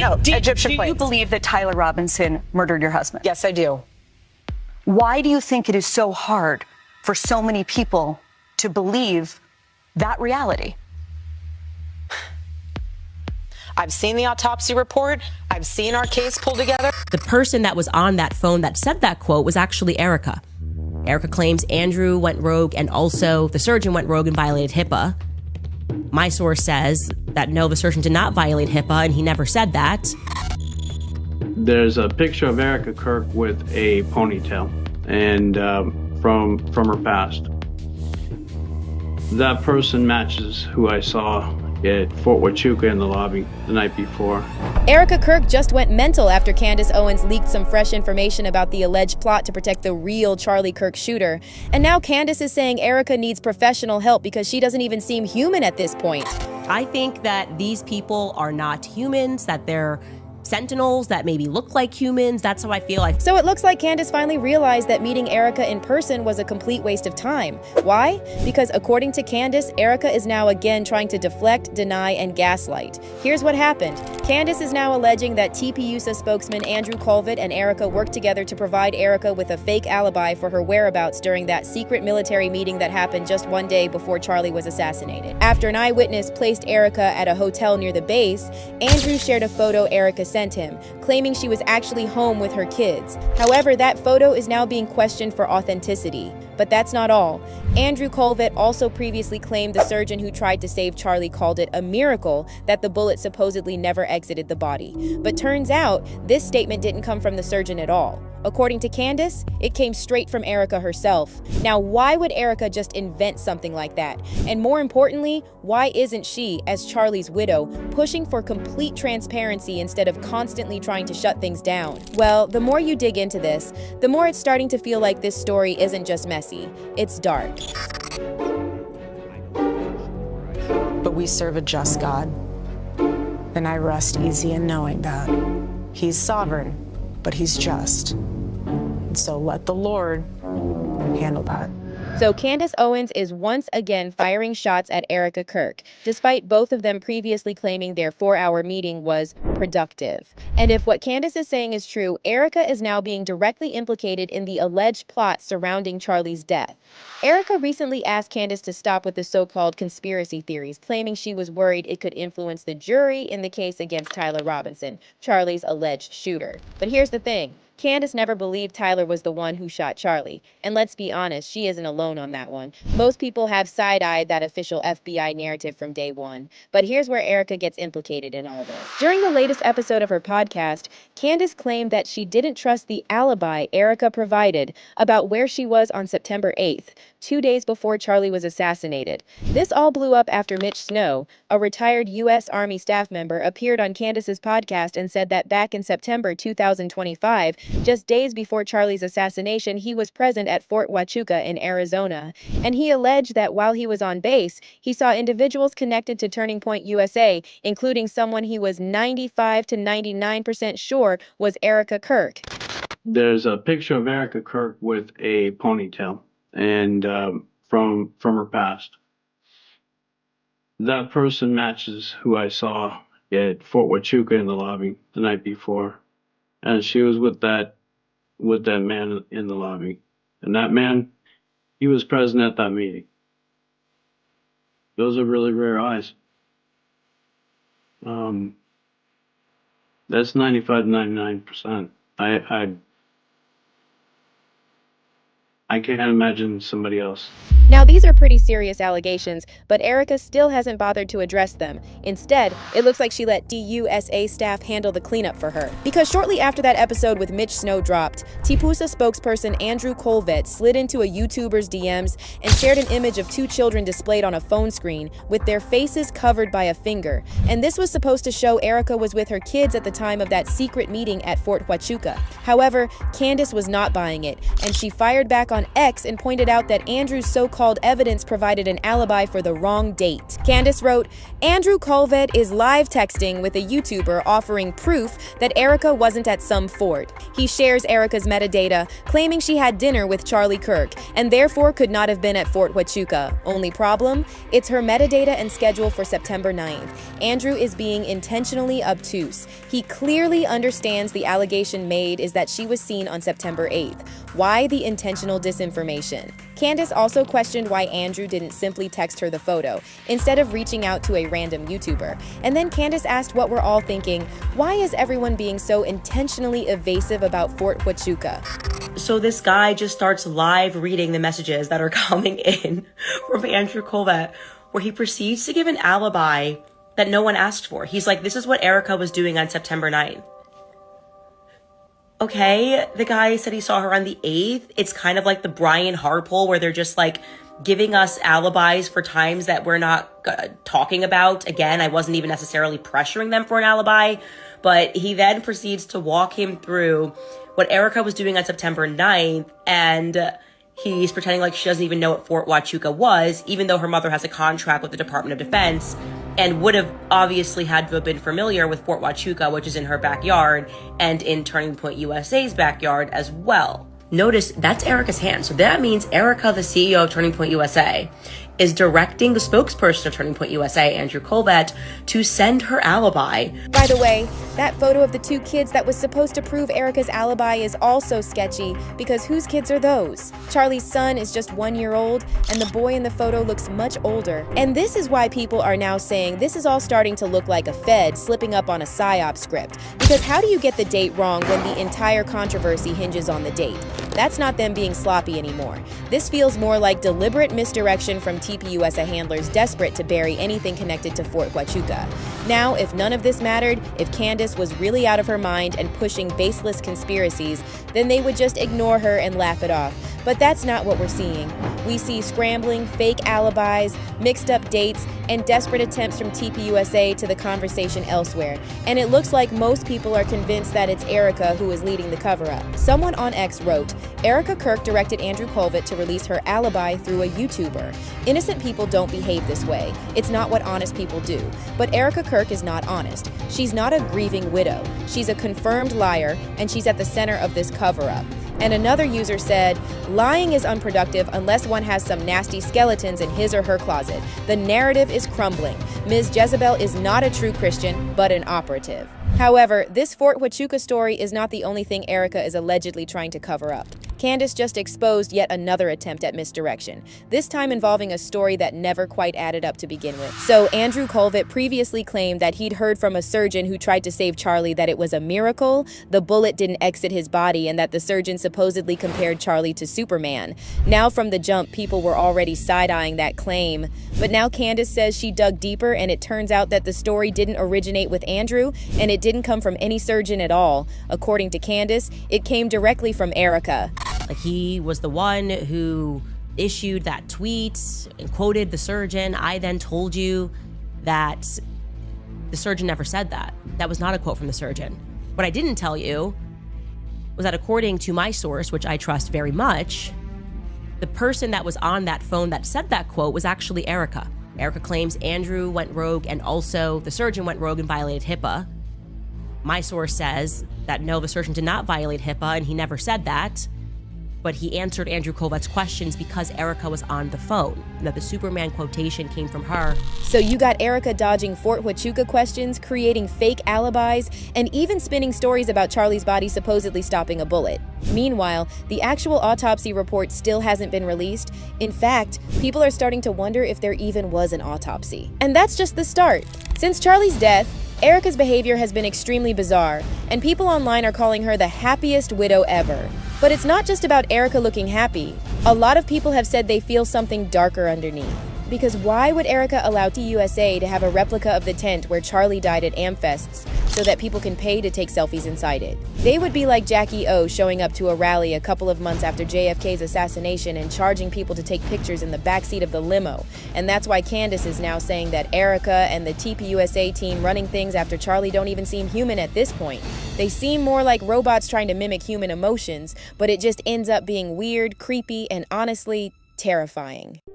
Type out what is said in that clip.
No, Egyptian Do you plates. believe that Tyler Robinson murdered your husband? Yes, I do. Why do you think it is so hard for so many people to believe that reality? I've seen the autopsy report. I've seen our case pulled together. The person that was on that phone that said that quote was actually Erika. Erika claims Andrew went rogue and also the surgeon went rogue and violated HIPAA. My source says that no, the surgeon did not violate HIPAA and he never said that. There's a picture of Erika Kirk with a ponytail and from her past. That person matches who I saw at Fort Huachuca in the lobby the night before. Erika Kirk just went mental after Candace Owens leaked some fresh information about the alleged plot to protect the real Charlie Kirk shooter. And now Candace is saying Erika needs professional help because she doesn't even seem human at this point. I think that these people are not humans, that they're sentinels that maybe look like humans. That's how I feel. So it looks like Candace finally realized that meeting Erika in person was a complete waste of time. Why? Because according to Candace, Erika is now again trying to deflect, deny, and gaslight. Here's what happened. Candace is now alleging that TPUSA spokesman Andrew Colvett and Erika worked together to provide Erika with a fake alibi for her whereabouts during that secret military meeting that happened just one day before Charlie was assassinated. After an eyewitness placed Erika at a hotel near the base, Andrew shared a photo Erika sent him, claiming she was actually home with her kids. However, that photo is now being questioned for authenticity. But that's not all. Andrew Colvett also previously claimed the surgeon who tried to save Charlie called it a miracle that the bullet supposedly never exited the body. But turns out, this statement didn't come from the surgeon at all. According to Candace, it came straight from Erika herself. Now, why would Erika just invent something like that? And more importantly, why isn't she, as Charlie's widow, pushing for complete transparency instead of constantly trying to shut things down? Well, the more you dig into this, the more it's starting to feel like this story isn't just messy, it's dark. But we serve a just God, and I rest easy in knowing that. He's sovereign, but he's just. And so let the Lord handle that. So Candace Owens is once again firing shots at Erika Kirk, despite both of them previously claiming their 4-hour meeting was productive. And if what Candace is saying is true, Erika is now being directly implicated in the alleged plot surrounding Charlie's death. Erika recently asked Candace to stop with the so-called conspiracy theories, claiming she was worried it could influence the jury in the case against Tyler Robinson, Charlie's alleged shooter. But here's the thing. Candace never believed Tyler was the one who shot Charlie. And let's be honest, she isn't alone on that one. Most people have side-eyed that official FBI narrative from day one. But here's where Erika gets implicated in all this. During the latest episode of her podcast, Candace claimed that she didn't trust the alibi Erika provided about where she was on September 8th, 2 days before Charlie was assassinated. This all blew up after Mitch Snow, a retired U.S. Army staff member, appeared on Candace's podcast and said that back in September 2025, just days before Charlie's assassination, he was present at Fort Huachuca in Arizona. And he alleged that while he was on base, he saw individuals connected to Turning Point USA, including someone he was 95 to 99% sure was Erika Kirk. There's a picture of Erika Kirk with a ponytail and from her past. That person matches who I saw at Fort Huachuca in the lobby the night before. And she was with that man in the lobby. And that man, he was present at that meeting. Those are really rare eyes. That's 95 to 99%. I can't imagine somebody else. Now, these are pretty serious allegations, but Erika still hasn't bothered to address them. Instead, it looks like she let TPUSA staff handle the cleanup for her. Because shortly after that episode with Mitch Snow dropped, TPUSA spokesperson Andrew Colvett slid into a YouTuber's DMs and shared an image of 2 children displayed on a phone screen with their faces covered by a finger. And this was supposed to show Erika was with her kids at the time of that secret meeting at Fort Huachuca. However, Candace was not buying it, and she fired back on on X and pointed out that Andrew's so-called evidence provided an alibi for the wrong date. Candace wrote, Andrew Colvett is live texting with a YouTuber offering proof that Erika wasn't at some fort. He shares Erika's metadata, claiming she had dinner with Charlie Kirk and therefore could not have been at Fort Huachuca. Only problem? It's her metadata and schedule for September 9th. Andrew is being intentionally obtuse. He clearly understands the allegation made is that she was seen on September 8th. Why the intentional disinformation? Candace also questioned why Andrew didn't simply text her the photo, instead of reaching out to a random YouTuber. And then Candace asked what we're all thinking, why is everyone being so intentionally evasive about Fort Huachuca? So this guy just starts live reading the messages that are coming in from Andrew Colvett, where he proceeds to give an alibi that no one asked for. He's like, this is what Erika was doing on September 9th. Okay, the guy said he saw her on the 8th. It's kind of like the Brian Harpole, where they're just like giving us alibis for times that we're not talking about. Again, I wasn't even necessarily pressuring them for an alibi, but he then proceeds to walk him through what Erika was doing on September 9th, and he's pretending like she doesn't even know what Fort Huachuca was, even though her mother has a contract with the Department of Defense and would have obviously had to have been familiar with Fort Huachuca, which is in her backyard, and in Turning Point USA's backyard as well. Notice that's Erika's hand. So that means Erika, the CEO of Turning Point USA, is directing the spokesperson of Turning Point USA, Andrew Colvett, to send her alibi. By the way, that photo of the two kids that was supposed to prove Erika's alibi is also sketchy, because whose kids are those? Charlie's son is just 1 year old, and the boy in the photo looks much older. And this is why people are now saying this is all starting to look like a Fed slipping up on a PSYOP script. Because how do you get the date wrong when the entire controversy hinges on the date? That's not them being sloppy anymore. This feels more like deliberate misdirection from TPUSA handlers desperate to bury anything connected to Fort Huachuca. Now, if none of this mattered, if Candace was really out of her mind and pushing baseless conspiracies, then they would just ignore her and laugh it off. But that's not what we're seeing. We see scrambling, fake alibis, mixed up dates, and desperate attempts from TPUSA to the conversation elsewhere. And it looks like most people are convinced that it's Erika who is leading the cover-up. Someone on X wrote, Erika Kirk directed Andrew Colvett to release her alibi through a YouTuber. Innocent people don't behave this way. It's not what honest people do. But Erika Kirk is not honest. She's not a grieving widow. She's a confirmed liar, and she's at the center of this cover-up. And another user said, lying is unproductive unless one has some nasty skeletons in his or her closet. The narrative is crumbling. Ms. Jezebel is not a true Christian, but an operative. However, this Fort Huachuca story is not the only thing Erika is allegedly trying to cover up. Candace just exposed yet another attempt at misdirection, this time involving a story that never quite added up to begin with. So Andrew Colvett previously claimed that he'd heard from a surgeon who tried to save Charlie that it was a miracle, the bullet didn't exit his body, and that the surgeon supposedly compared Charlie to Superman. Now from the jump, people were already side-eyeing that claim. But now Candace says she dug deeper, and it turns out that the story didn't originate with Andrew, and it didn't come from any surgeon at all. According to Candace, it came directly from Erika. Like, he was the one who issued that tweet and quoted the surgeon. I then told you that the surgeon never said that. That was not a quote from the surgeon. What I didn't tell you was that according to my source, which I trust very much, the person that was on that phone that said that quote was actually Erika. Erika claims Andrew went rogue, and also the surgeon went rogue and violated HIPAA. My source says that no, the surgeon did not violate HIPAA, and he never said that. But he answered Andrew Colvett's questions because Erika was on the phone, and that the Superman quotation came from her. So you got Erika dodging Fort Huachuca questions, creating fake alibis, and even spinning stories about Charlie's body supposedly stopping a bullet. Meanwhile, the actual autopsy report still hasn't been released. In fact, people are starting to wonder if there even was an autopsy. And that's just the start. Since Charlie's death, Erika's behavior has been extremely bizarre, and people online are calling her the happiest widow ever. But it's not just about Erika looking happy. A lot of people have said they feel something darker underneath. Because why would Erika allow TUSA to have a replica of the tent where Charlie died at Amfests so that people can pay to take selfies inside it? They would be like Jackie O showing up to a rally a couple of months after JFK's assassination and charging people to take pictures in the backseat of the limo. And that's why Candace is now saying that Erika and the TPUSA team running things after Charlie don't even seem human at this point. They seem more like robots trying to mimic human emotions, but it just ends up being weird, creepy, and honestly terrifying.